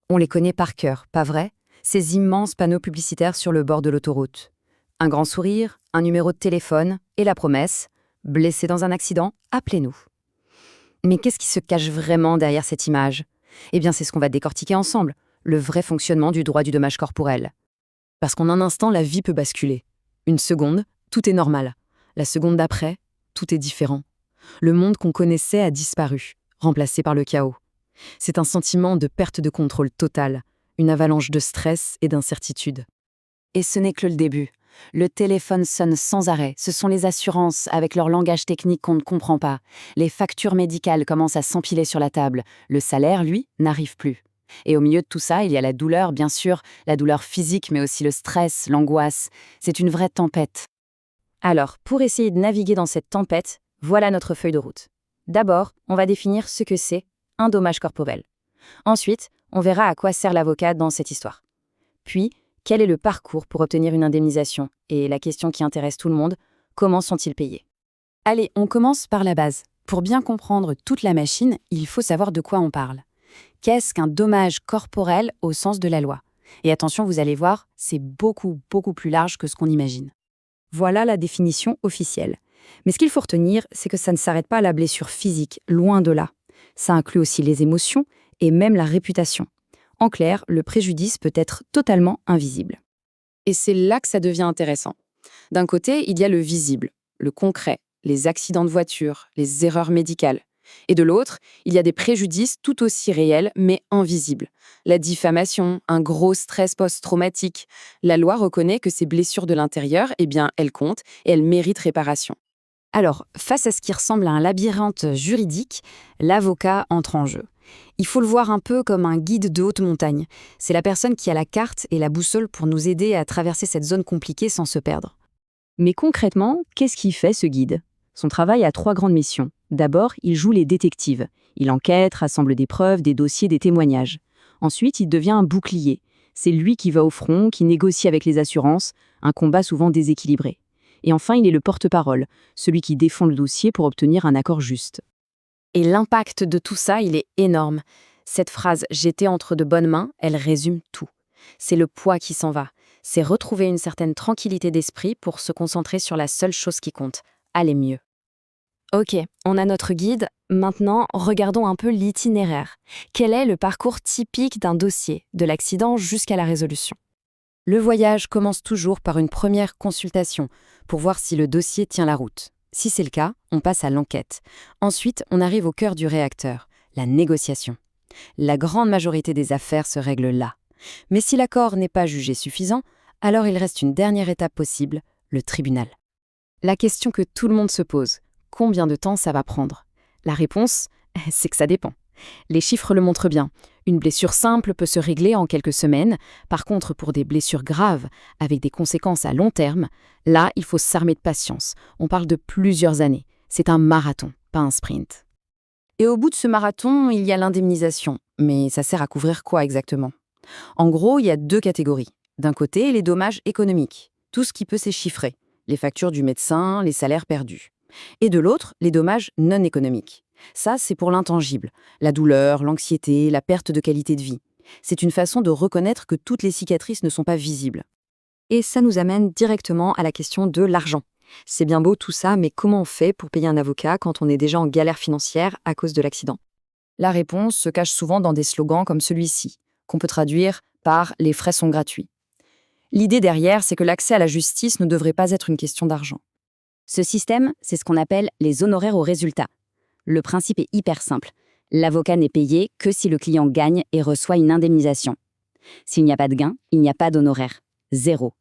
On les connaît par cœur, pas vrai? Ces immenses panneaux publicitaires sur le bord de l'autoroute. Un grand sourire, un numéro de téléphone et la promesse: blessé dans un accident, appelez-nous. Mais qu'est-ce qui se cache vraiment derrière cette image? Eh bien, c'est ce qu'on va décortiquer ensemble, le vrai fonctionnement du droit du dommage corporel. Parce qu'en un instant, la vie peut basculer. Une seconde, tout est normal. La seconde d'après, tout est différent. Le monde qu'on connaissait a disparu, remplacé par le chaos. C'est un sentiment de perte de contrôle totale, une avalanche de stress et d'incertitude. Et ce n'est que le début. Le téléphone sonne sans arrêt. Ce sont les assurances avec leur langage technique qu'on ne comprend pas. Les factures médicales commencent à s'empiler sur la table. Le salaire, lui, n'arrive plus. Et au milieu de tout ça, il y a la douleur, bien sûr, la douleur physique, mais aussi le stress, l'angoisse. C'est une vraie tempête. Alors, pour essayer de naviguer dans cette tempête, voilà notre feuille de route. D'abord, on va définir ce que c'est un dommage corporel. Ensuite, on verra à quoi sert l'avocat dans cette histoire. Puis, quel est le parcours pour obtenir une indemnisation? Et la question qui intéresse tout le monde, comment sont-ils payés? Allez, on commence par la base. Pour bien comprendre toute la machine, il faut savoir de quoi on parle. Qu'est-ce qu'un dommage corporel au sens de la loi? Et attention, vous allez voir, c'est beaucoup plus large que ce qu'on imagine. Voilà la définition officielle. Mais ce qu'il faut retenir, c'est que ça ne s'arrête pas à la blessure physique, loin de là. Ça inclut aussi les émotions et même la réputation. En clair, le préjudice peut être totalement invisible. Et c'est là que ça devient intéressant. D'un côté, il y a le visible, le concret, les accidents de voiture, les erreurs médicales. Et de l'autre, il y a des préjudices tout aussi réels, mais invisibles. La diffamation, un gros stress post-traumatique. La loi reconnaît que ces blessures de l'intérieur, eh bien, elles comptent et elles méritent réparation. Alors, face à ce qui ressemble à un labyrinthe juridique, l'avocat entre en jeu. Il faut le voir un peu comme un guide de haute montagne. C'est la personne qui a la carte et la boussole pour nous aider à traverser cette zone compliquée sans se perdre. Mais concrètement, qu'est-ce qu'il fait ce guide? Son travail a 3 grandes missions. D'abord, il joue les détectives. Il enquête, rassemble des preuves, des dossiers, des témoignages. Ensuite, il devient un bouclier. C'est lui qui va au front, qui négocie avec les assurances, un combat souvent déséquilibré. Et enfin, il est le porte-parole, celui qui défend le dossier pour obtenir un accord juste. Et l'impact de tout ça, il est énorme. Cette phrase « j'étais entre de bonnes mains », elle résume tout. C'est le poids qui s'en va. C'est retrouver une certaine tranquillité d'esprit pour se concentrer sur la seule chose qui compte, aller mieux. Ok, on a notre guide. Maintenant, regardons un peu l'itinéraire. Quel est le parcours typique d'un dossier, de l'accident jusqu'à la résolution? Le voyage commence toujours par une première consultation pour voir si le dossier tient la route. Si c'est le cas, on passe à l'enquête. Ensuite, on arrive au cœur du réacteur, la négociation. La grande majorité des affaires se règlent là. Mais si l'accord n'est pas jugé suffisant, alors il reste une dernière étape possible, le tribunal. La question que tout le monde se pose, combien de temps ça va prendre? La réponse, c'est que ça dépend. Les chiffres le montrent bien. Une blessure simple peut se régler en quelques semaines. Par contre, pour des blessures graves, avec des conséquences à long terme, là, il faut s'armer de patience. On parle de plusieurs années. C'est un marathon, pas un sprint. Et au bout de ce marathon, il y a l'indemnisation. Mais ça sert à couvrir quoi exactement? En gros, il y a 2 catégories. D'un côté, les dommages économiques, tout ce qui peut s'échiffrer, les factures du médecin, les salaires perdus. Et de l'autre, les dommages non économiques. Ça, c'est pour l'intangible, la douleur, l'anxiété, la perte de qualité de vie. C'est une façon de reconnaître que toutes les cicatrices ne sont pas visibles. Et ça nous amène directement à la question de l'argent. C'est bien beau tout ça, mais comment on fait pour payer un avocat quand on est déjà en galère financière à cause de l'accident? La réponse se cache souvent dans des slogans comme celui-ci, qu'on peut traduire par « les frais sont gratuits ». L'idée derrière, c'est que l'accès à la justice ne devrait pas être une question d'argent. Ce système, c'est ce qu'on appelle les honoraires au résultat. Le principe est hyper simple. L'avocat n'est payé que si le client gagne et reçoit une indemnisation. S'il n'y a pas de gain, il n'y a pas d'honoraire. 0.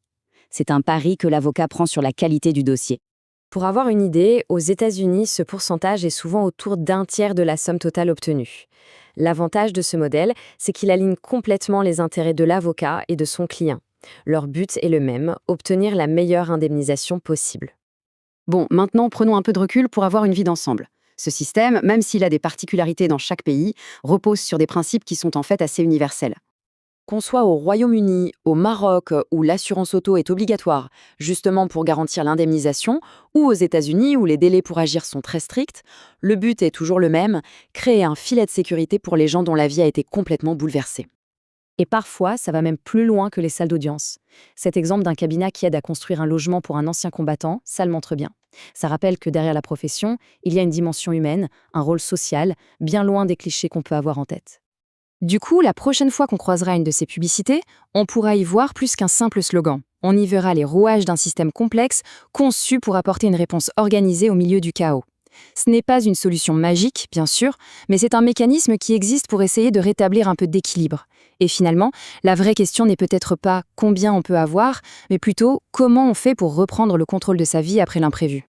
C'est un pari que l'avocat prend sur la qualité du dossier. Pour avoir une idée, aux États-Unis, ce pourcentage est souvent autour d'un tiers de la somme totale obtenue. L'avantage de ce modèle, c'est qu'il aligne complètement les intérêts de l'avocat et de son client. Leur but est le même, obtenir la meilleure indemnisation possible. Bon, maintenant, prenons un peu de recul pour avoir une vue d'ensemble. Ce système, même s'il a des particularités dans chaque pays, repose sur des principes qui sont en fait assez universels. Qu'on soit au Royaume-Uni, au Maroc, où l'assurance auto est obligatoire, justement pour garantir l'indemnisation, ou aux États-Unis, où les délais pour agir sont très stricts, le but est toujours le même, créer un filet de sécurité pour les gens dont la vie a été complètement bouleversée. Et parfois, ça va même plus loin que les salles d'audience. Cet exemple d'un cabinet qui aide à construire un logement pour un ancien combattant, ça le montre bien. Ça rappelle que derrière la profession, il y a une dimension humaine, un rôle social, bien loin des clichés qu'on peut avoir en tête. Du coup, la prochaine fois qu'on croisera une de ces publicités, on pourra y voir plus qu'un simple slogan. On y verra les rouages d'un système complexe conçu pour apporter une réponse organisée au milieu du chaos. Ce n'est pas une solution magique, bien sûr, mais c'est un mécanisme qui existe pour essayer de rétablir un peu d'équilibre. Et finalement, la vraie question n'est peut-être pas combien on peut avoir, mais plutôt comment on fait pour reprendre le contrôle de sa vie après l'imprévu.